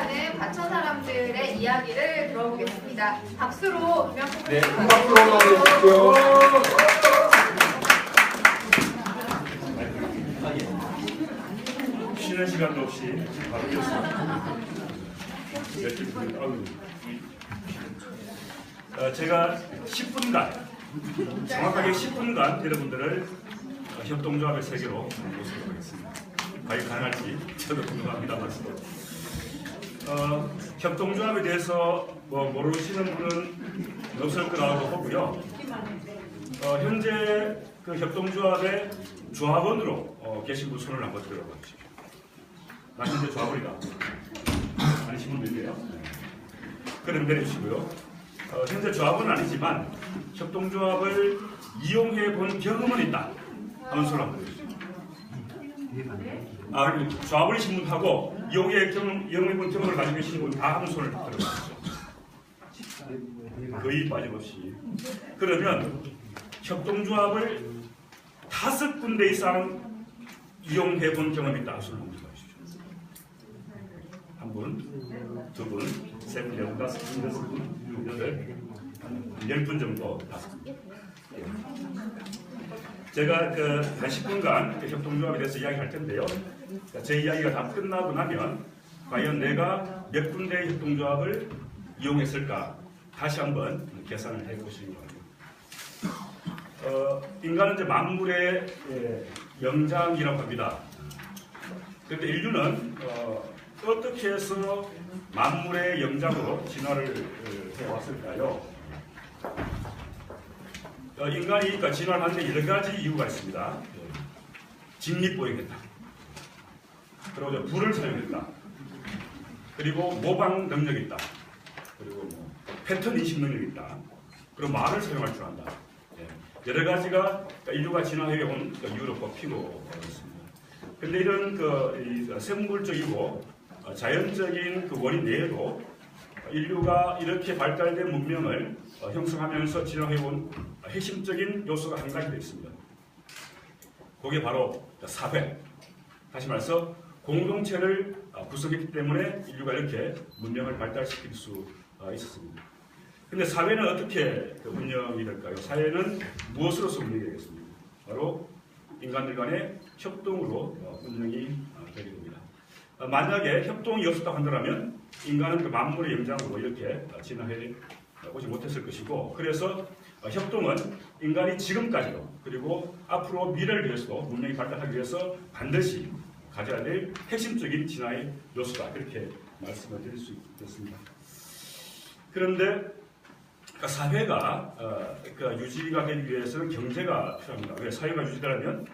하는 과천 사람들의 이야기를 들어보겠습니다. 박수로 유명 소개. 네, 한 박수로 맞아주십시오. 쉬는 시간도 없이 바로 이었습니다. 제가 10분간, 정확하게 10분간 여러분들을 협동조합의 세계로 모시도록 하겠습니다. 과연 가능할지 저도 궁금합니다만 협동조합에 대해서 모르시는 분은 없을 거라고 보고요. 현재 그 협동조합의 조합원으로 계신 분 손을 한번 들어봐 주십시오. 나 현재 조합원이다. 아니신 분도 있네요. 그럼 내려주시고요. 현재 조합은 아니지만 협동조합을 이용해 본 경험은 있다. 하는 손을 한번 들어주십시오. 조합원이신 분하고 이용해 본 경험을 가지고 계신 분 다 하는 손을 들어주십시오. 거의 빠짐없이. 그러면 협동조합을 5군데 이상 이용해 본 경험이 있다. 손을 한번 들어주십시오. 한 분, 두 분, 세 분, 네 분, 다섯 분, 여섯 분, 여덟, 10분 정도. 제가 한 10분간 협동조합에 대해서 이야기할 텐데요. 제 이야기가 다 끝나고 나면 과연 내가 몇 군데의 협동조합을 이용했을까 다시 한번 계산을 해보시기 바랍니다. 인간은 이제 만물의 영장이라고 합니다. 그런데 인류는 어떻게 해서 만물의 영장으로 진화를 해왔을까요? 인간이 진화를 하는데 여러 가지 이유가 있습니다. 직립보행했다. 그리고 불을 사용했다. 그리고 모방 능력이 있다. 그리고 패턴 인식 능력이 있다. 그리고 말을 사용할 줄 안다. 여러 가지가 인류가 진화해온 이유로 꼽히고 있습니다. 그런데 이런 생물적이고 자연적인 원인 내에도 인류가 이렇게 발달된 문명을 형성하면서 진화해온 핵심적인 요소가 한 가지 있습니다. 그게 바로 사회. 다시 말해서 공동체를 구성했기 때문에 인류가 이렇게 문명을 발달시킬 수 있었습니다. 근데 사회는 어떻게 운영이 될까요? 사회는 무엇으로서 운영이 되겠습니까? 바로 인간들 간의 협동으로 운영이 되게 됩니다. 만약에 협동이 없었다고 한다면 인간은 만물의 영장으로 이렇게 진화해 오지 못했을 것이고, 그래서 협동은 인간이 지금까지도 그리고 앞으로 미래를 위해서도 문명이 발달하기 위해서 반드시 가져야 될 핵심적인 진화의 요소다. 그렇게 말씀을 드릴 수 있겠습니다. 그런데 사회가 유지가 되기 위해서는 경제가 필요합니다. 왜 사회가 유지되려면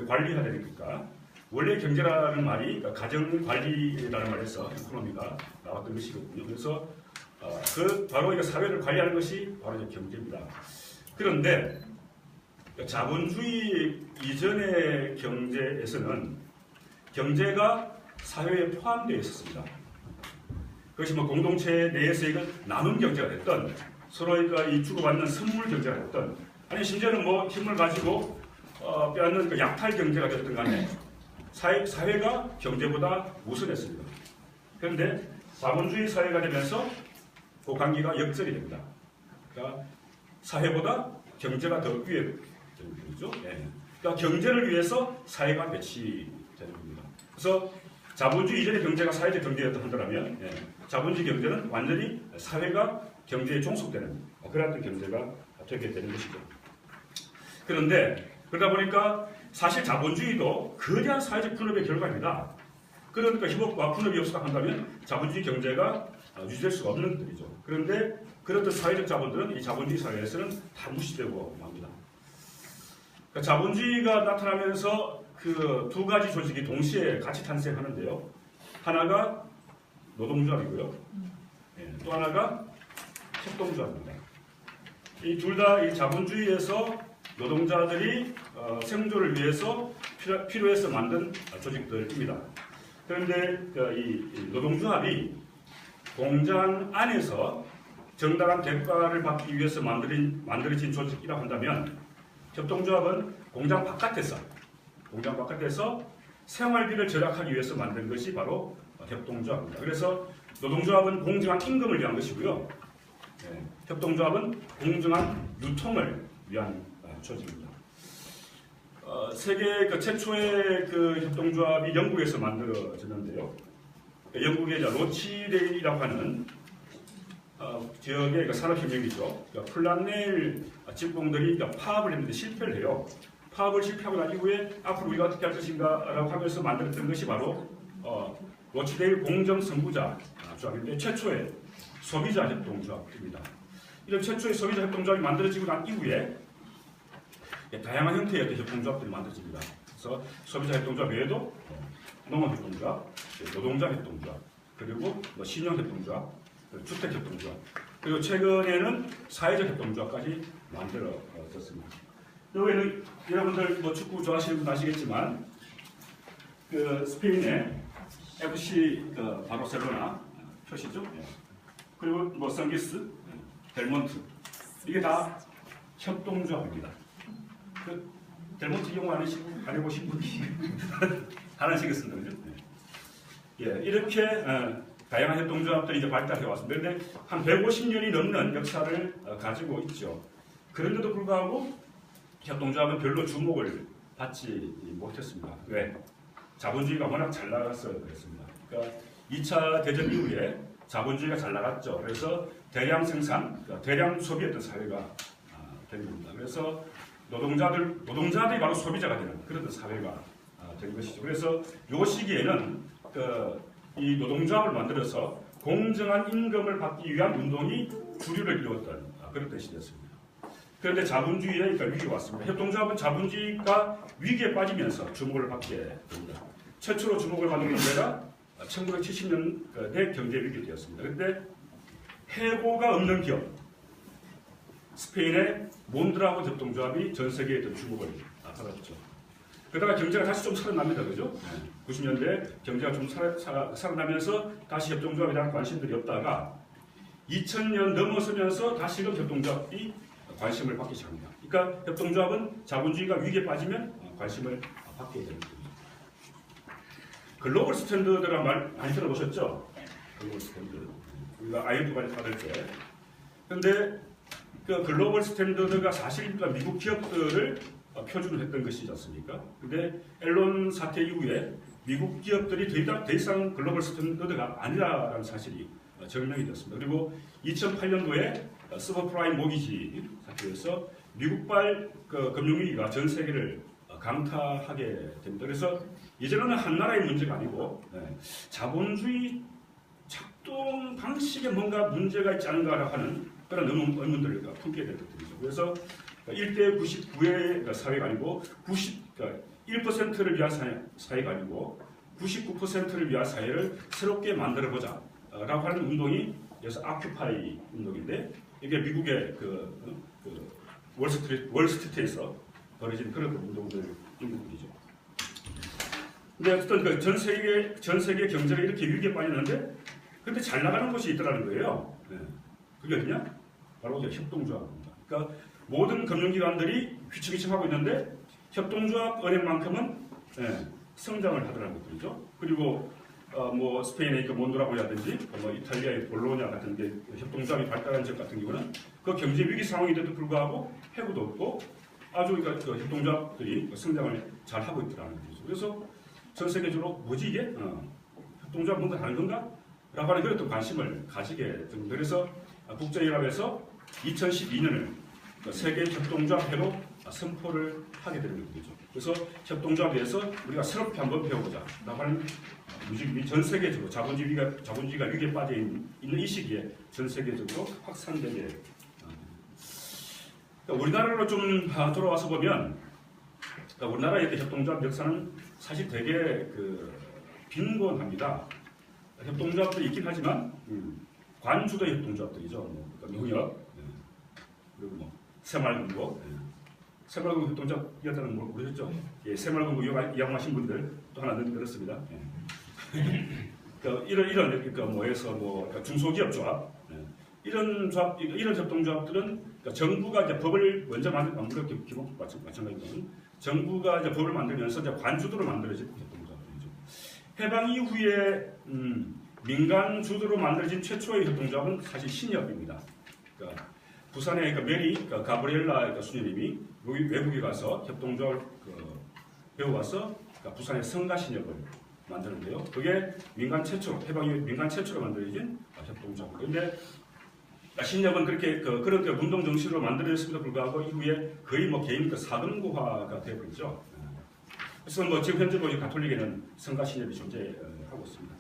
관리가 되니까. 원래 경제라는 말이 가정관리라는 말에서 이코노미가 나왔던 것이거든요. 그래서 바로 사회를 관리하는 것이 바로 경제입니다. 그런데 자본주의 이전의 경제에서는 경제가 사회에 포함되어 있었습니다. 그것이 공동체 내에서 이걸 나눈 경제가 됐던, 서로가 이 주고받는 선물 경제가 됐던, 아니 심지어는 힘을 가지고 빼앗는 약탈 경제가 됐던 간에 사회가 경제보다 우선했습니다. 그런데 자본주의 사회가 되면서 그 관계가 역전이 됩니다. 그러니까 사회보다 경제가 더 위에 되는 거죠. 그러니까 경제를 위해서 사회가 배치되는 겁니다. 그래서 자본주의 이전의 경제가 사회적 경제였다 한다면 자본주의 경제는 완전히 사회가 경제에 종속되는 그런 경제가 되게 되는 것이죠. 그런데 그러다 보니까 사실 자본주의도 거대한 사회적 분업의 결과입니다. 그러니까 협업과 분업이 없었다 한다면 자본주의 경제가 유지될 수가 없는 것들이죠. 그런데 그렇던 사회적 자본들은 이 자본주의 사회에서는 다 무시되고 맙니다. 그러니까 자본주의가 나타나면서 그 두 가지 조직이 동시에 같이 탄생하는데요. 하나가 노동조합이고요. 또 하나가 협동조합입니다. 이 둘 다 이 자본주의에서 노동자들이 생존을 위해서 필요해서 만든 조직들입니다. 그런데 이 노동조합이 공장 안에서 정당한 대가를 받기 위해서 만들어진 조직이라고 한다면, 협동조합은 공장 바깥에서 생활비를 절약하기 위해서 만든 것이 바로 협동조합입니다. 그래서 노동조합은 공정한 임금을 위한 것이고요. 협동조합은 공정한 유통을 위한 조직입니다. 세계 최초의 협동조합이 영국에서 만들어졌는데요. 영국의 로치데일이라고 하는 지역의 산업혁명이죠. 플란넬 직공들이 파업을 했는데 실패를 해요. 파업을 실패하고 난 이후에 앞으로 우리가 어떻게 할 것인가라고 하면서 만들었던 것이 바로 로치데일 공정선구자 조합인데 최초의 소비자 협동조합입니다. 이런 최초의 소비자 협동조합이 만들어지고 난 이후에 다양한 형태의 협동조합들이 만들어집니다. 그래서 소비자 협동조합 외에도 농업협동조합, 노동자 협동조합, 그리고 신용협동조합, 주택협동조합, 그리고 최근에는 사회적 협동조합까지 만들어졌습니다. 여기는 여러분들 축구 좋아하시는 분 아시겠지만 스페인의 FC 바르셀로나 표시죠. 그리고 성기스, 델몬트 이게 다 협동조합입니다. 델몬트 이용 안 해보신 분이 하나씩겠습니다. 이렇게 다양한 협동조합들이 이제 발달해 왔습니다. 그런데 한 150년이 넘는 역사를 가지고 있죠. 그런데도 불구하고 협동조합은 별로 주목을 받지 못했습니다. 왜? 자본주의가 워낙 잘 나가서 그랬습니다. 그러니까 2차 대전 이후에 자본주의가 잘 나갔죠. 그래서 대량 생산, 대량 소비했던 사회가 된 겁니다. 그래서 노동자들이 바로 소비자가 되는 그런 사회가 된 것이죠. 그래서 이 시기에는 이 노동조합을 만들어서 공정한 임금을 받기 위한 운동이 주류를 이루었던 그런 시대였습니다. 그런데 자본주의에 위기가 왔습니다. 협동조합은 자본주의가 위기에 빠지면서 주목을 받게 됩니다. 최초로 주목을 받는 문제가 1970년대 경제 위기 때였습니다. 그런데 해고가 없는 기업, 스페인의 몬드라고 협동조합이 전 세계에 주목을 받았죠. 그러다가 경제가 다시 좀 살아납니다. 그죠? 90년대 경제가 좀 살아나면서 다시 협동조합에 대한 관심들이 없다가 2000년 넘어서면서 다시금 협동조합이 관심을 받기 시작합니다. 그러니까 협동조합은 자본주의가 위기에 빠지면 관심을 받게 됩니다. 글로벌 스탠더드라는 말 많이 들어보셨죠? 글로벌 스탠더드. 우리가 IMF 받을 때. 그런데 글로벌 스탠더드가 사실 미국 기업들을 표준을 했던 것이지 않습니까? 근데 앨런 사태 이후에 미국 기업들이 더 이상 글로벌 스탠더드가 아니라는 사실이 증명이 되었습니다. 그리고 2008년도에 서브프라임 모기지 사태에서 미국발 금융위기가 전 세계를 강타하게 됩니다. 그래서 이제는 한 나라의 문제가 아니고 자본주의 작동 방식에 뭔가 문제가 있지 않은가 하는 그런 의문들을 품게 된 것들이죠. 그래서 1대 99의 사회가 아니고 1%를 위한 사회가 아니고 99%를 위한 사회를 새롭게 만들어보자 라고 하는 운동이 그래서 아큐파이 운동인데 이게 미국의 월스트리트에서 벌어진 그런 운동들인 것들이죠. 근데 어쨌든 전 세계 경제가 이렇게 위기에 빠졌는데 근데 잘 나가는 곳이 있더라는 거예요. 그게 어디냐? 바로 협동조합입니다. 그러니까 모든 금융기관들이 휘청휘청하고 있는데 협동조합 은행만큼은 성장을 하더라는 것들이죠. 그리고 스페인의 몬드라고라든지 이탈리아의 볼로냐 같은 게 협동조합이 발달한 지역 같은 경우는 그 경제 위기 상황인데도 불구하고 해고도 없고 아주 협동조합들이 성장을 잘 하고 있더라는 거죠. 그래서 전 세계적으로 뭐지 이게 협동조합 뭔가 다른 건가? 라고 하는 그런 관심을 가지게 됩니다. 그래서 국제연합에서 2012년을 세계 협동조합 해로 선포를 하게 되는 거죠. 그래서 협동조합에 대해서 우리가 새롭게 한번 배워보자 라고 하는 전 세계적으로 자본주의가 위기에 빠져 있는 이 시기에 전 세계적으로 확산되게 우리나라로 좀 돌아와서 보면 우리나라의 협동조합 역사는 사실 되게 빈곤합니다. 협동조합들이 있긴 하지만 관주도 협동조합들이죠. 농협 그리고 새마을금고 새마을금고 협동조합이었다는 걸 모르셨죠? 새마을금고 이용하신 분들 또 하나 늘었습니다. 이런 중소기업조합 이런 협동조합들은 정부가 이제 법을 먼저 만들었기 마찬가지로 정부가 이제 법을 만들면서 이제 관주도를 만들어진 협동조합들이죠. 해방 이후에 민간 주도로 만들어진 최초의 협동조합은 사실 신협입니다. 그러니까 부산의 메리 가브리엘라 수녀님이 외국에 가서 협동조합을 배워와서 부산의 성가신협을 만드는데요. 그게 민간 최초, 해방 이후 민간 최초로 만들어진 협동조합. 그런데 신협은 그렇게 그런 운동 정신으로 만들어졌음에도 불구하고 이후에 거의 개인 사금고화가 되어버리죠. 그래서 지금 현재 가톨릭에는 성가신협이 존재하고 있습니다.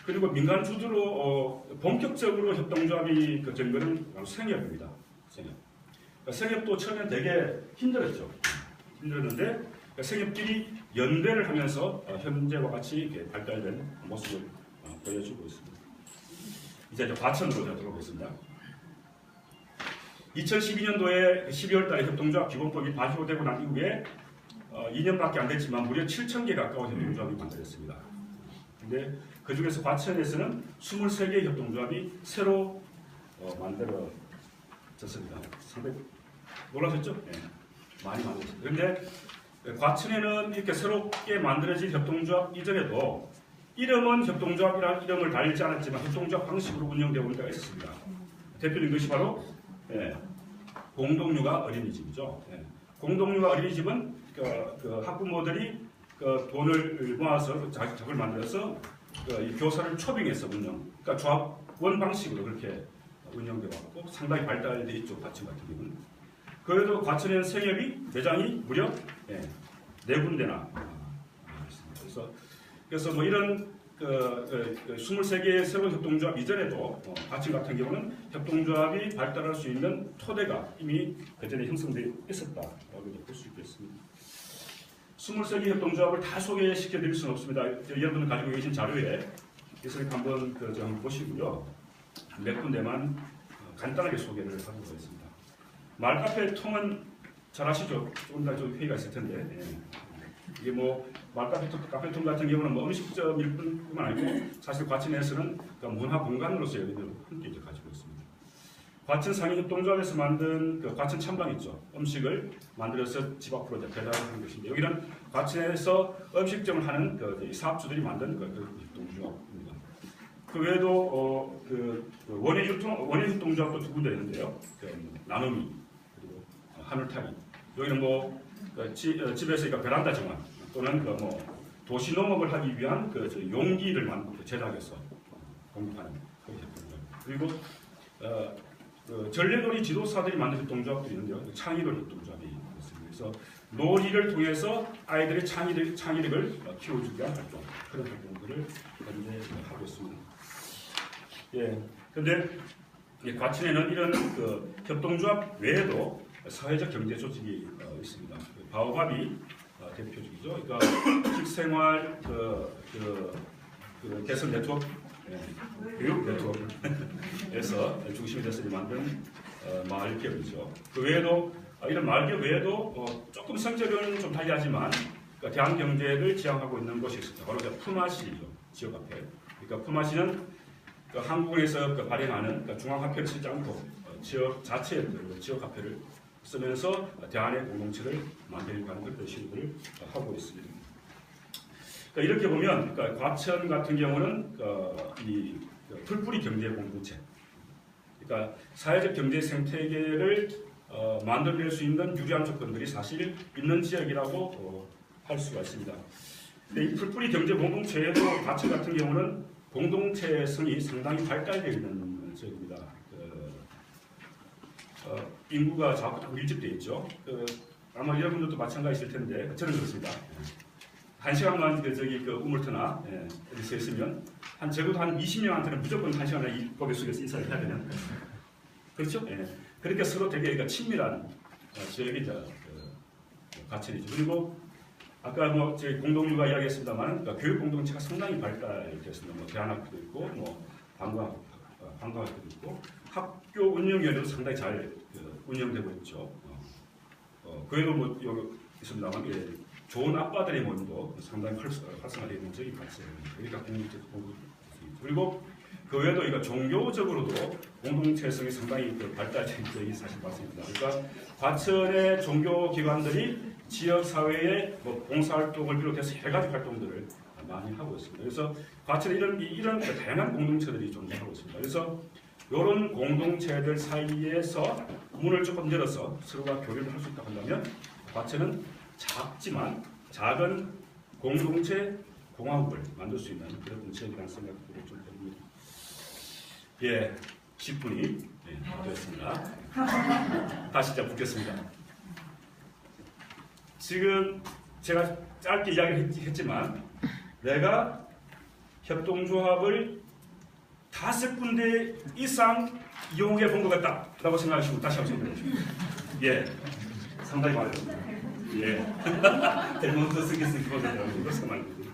그리고 민간 주도로 본격적으로 협동조합이 된 것은 바로 생협입니다. 생협. 생협도 처음엔 되게 힘들었죠. 힘들었는데 생협끼리 연대를 하면서 현재와 같이 발달된 모습을 보여주고 있습니다. 이제 과천으로 들어보겠습니다. 2012년도에 12월 달에 협동조합 기본법이 발효되고 난 이후에 2년밖에 안 됐지만 무려 7,000개 가까운 협동조합이 만들어졌습니다. 근데 그 중에서 과천에서는 23개의 협동조합이 새로 만들어졌습니다. 상당히 놀라셨죠? 네. 많이 만들었습니다. 그런데 과천에는 이렇게 새롭게 만들어진 협동조합 이전에도 이름은 협동조합이라는 이름을 달지 않았지만 협동조합 방식으로 운영되어 온 때가 있었습니다. 대표적인 것이 바로 공동육아 어린이집이죠. 공동육아 어린이집은 학부모들이 돈을 모아서 자격을 만들어서 이 교사를 초빙해서 운영, 그러니까 조합원 방식으로 그렇게 운영되어 왔고 상당히 발달되어 있죠. 과천 같은 경우는. 그래도 과천에는 생협이 매장이 무려 4군데나 있습니다. 그래서 이런 23개의 새로운 협동조합 이전에도 과천 같은 경우는 협동조합이 발달할 수 있는 토대가 이미 그전에 형성되어 있었다라고 볼 수 있겠습니다. 23개 협동조합을 다 소개시켜 드릴 수는 없습니다. 여러분들 가지고 계신 자료에 이것을 한번 보시고요. 몇 군데만 간단하게 소개를 하도록 하겠습니다. 말카페 통은 잘 아시죠? 조금 더 회의가 있을 텐데. 이게 말카페 통 같은 경우는 음식점일 뿐만 아니고 사실 과천에서는 문화 공간으로서의 의미를 함께 가지고 있습니다. 과천 상인협동조합에서 만든 과천 찬방 있죠. 음식을 만들어서 집 앞으로 배달하는 것인데 여기는 과천에서 음식점을 하는 사업주들이 만든 협동조합입니다. 그 외에도 원예협동조합도 2군데 있는데요. 나눔이 그리고 하늘타기. 여기는 집에서 베란다 정원 또는 도시농업을 하기 위한 용기를 제작해서 공급하는 그런 협동조합. 그리고 전래놀이 지도사들이 만든 협동조합도 있는데요. 창의놀이 협동조합이 있습니다. 그래서 놀이를 통해서 아이들의 창의력을 키워주기 위한 활동, 그런 활동들을 현재 하고 있습니다. 그런데 과천에는 이런 협동조합 외에도 사회적 경제 조직이 있습니다. 바오밥이 대표적이죠. 그러니까 식생활 개선 네트워크, 교육 네트워크에서 중심이 돼서 만든 마을 기업이죠. 그 외에도 이런 마을 기업 외에도 조금 성격은 좀 달리하지만 대한 경제를 지향하고 있는 곳이 있습니다. 바로 품앗이죠. 지역 화폐. 그러니까 품앗이는 한국에서 발행하는 중앙화폐를 쓰지 않고 지역 자체의 지역 화폐를 쓰면서 대안의 공동체를 만들려고 하는 그런 시도를 하고 있습니다. 이렇게 보면 과천 같은 경우는 이 풀뿌리 경제 공동체, 그러니까 사회적 경제 생태계를 만들어낼 수 있는 유리한 조건들이 사실 있는 지역이라고 할 수가 있습니다. 이 풀뿌리 경제 공동체에도 과천 같은 경우는 공동체성이 상당히 발달되어 있는 지역입니다. 인구가 자꾸 밀집되어 있죠. 아마 여러분들도 마찬가지일 텐데 저는 그렇습니다. 1시간만 우물터나 어디서 있으면 적어도 한 20명한테는 무조건 1시간에 이 고개 숙여서 인사를 해야 되는 그렇죠? 그렇게 서로 되게 친밀한 지역이 과천이죠. 그리고 아까 저희 공동육아 이야기했습니다만 교육 공동체가 상당히 발달됐습니다. 대안학교도 있고 방과학교도 있고 학교 운영위원회도 상당히 잘 운영되고 있죠. 그 외에도 여기 있습니다만 좋은 아빠들의 모임도 상당히 활성화되어 있는 적이 발생합니다. 그러니까 공동체적 그리고 그 외에도 종교적으로도 공동체성이 상당히 발달된 적이 사실 발생합니다. 그러니까 과천의 종교기관들이 지역사회의 봉사활동을 비롯해서 여러 가지 활동들을 많이 하고 있습니다. 그래서 과천에 이런 다양한 공동체들이 존재하고 있습니다. 그래서 이런 공동체들 사이에서 문을 조금 열어서 서로가 교류를 할 수 있다고 한다면 과천은 작지만 작은 공동체 공화국을 만들 수 있는 그런 지역이라는 생각들을 좀 해봅니다. 예, 10분이 되었습니다. 다시 자 묻겠습니다. 지금 제가 짧게 이야기를 했지만 내가 협동조합을 5군데 이상 이용해 본 것 같다라고 생각하시고 다시 한번 생각해 주십시오. 예, 상당히 많습니다. 예, 델몬트 스기스 기본적으로 그렇게 말입니다.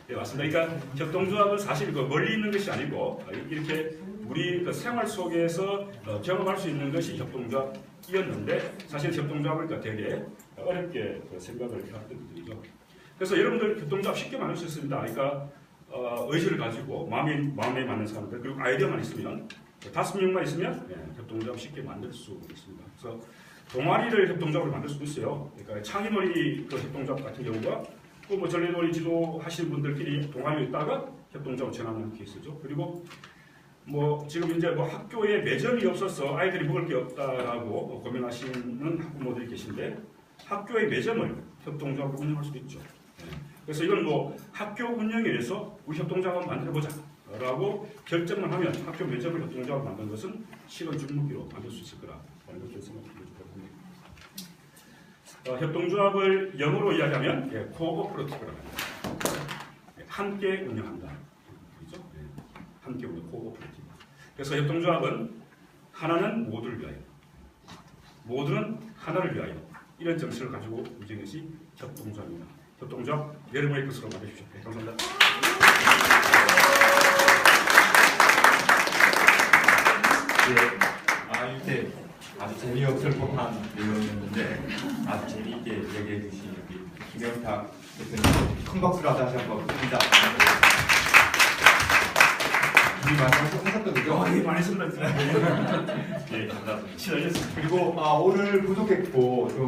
예, 맞습니다. 그러니까 협동조합은 사실 멀리 있는 것이 아니고 이렇게 우리 생활 속에서 경험할 수 있는 것이 협동조합이었는데 사실 협동조합을 되게 어렵게 생각을 해왔던 분들이죠. 그래서 여러분들 협동조합 쉽게 만들 수 있습니다. 그러니까 의지를 가지고 마음에 맞는 사람들 그리고 아이디어만 있으면 5명만 있으면 협동조합 쉽게 만들 수 있습니다. 그래서 동아리를 협동조합으로 만들 수도 있어요. 그러니까 창의놀이 협동조합 같은 경우가 또 전래놀이 지도하시는 분들끼리 동아리에 있다가 협동조합 전환하는 케이스죠. 그리고 지금 이제 학교에 매점이 없어서 아이들이 먹을 게 없다라고 고민하시는 학부모들이 계신데 학교의 매점을 협동조합으로 운영할 수도 있죠. 그래서 이건 학교 운영에 의해서 우리 협동조합을 만들어보자 라고 결정만 하면 학교 매점을 협동조합을 만든 것은 시간 줄먹기로 만들 수 있을 거라 그렇게 생각합니다. 협동조합을 영어로 이야기하면 코오퍼레이티브라고 합니다. 함께 운영한다. 그렇죠? 함께 운영, 코오퍼레이티브. 그래서 협동조합은 하나는 모두를 위하여, 모두는 하나를 위하여 이런 정신을 가지고 움직이는 것이 협동조합입니다. 협동조합 여러분의 것으로 만드십시오. 감사합니다. 이때 아주 재미없을 법한 내용이었는데 아주 재미있게 얘기해 주신 우리 김영탁 대표님 큰 박수로 다시 한번 부탁드립니다. 준비 많이 하셨던 거죠? 예, 많이 했습니다. 예, 감사합니다. 그리고 오늘 부족했고 좀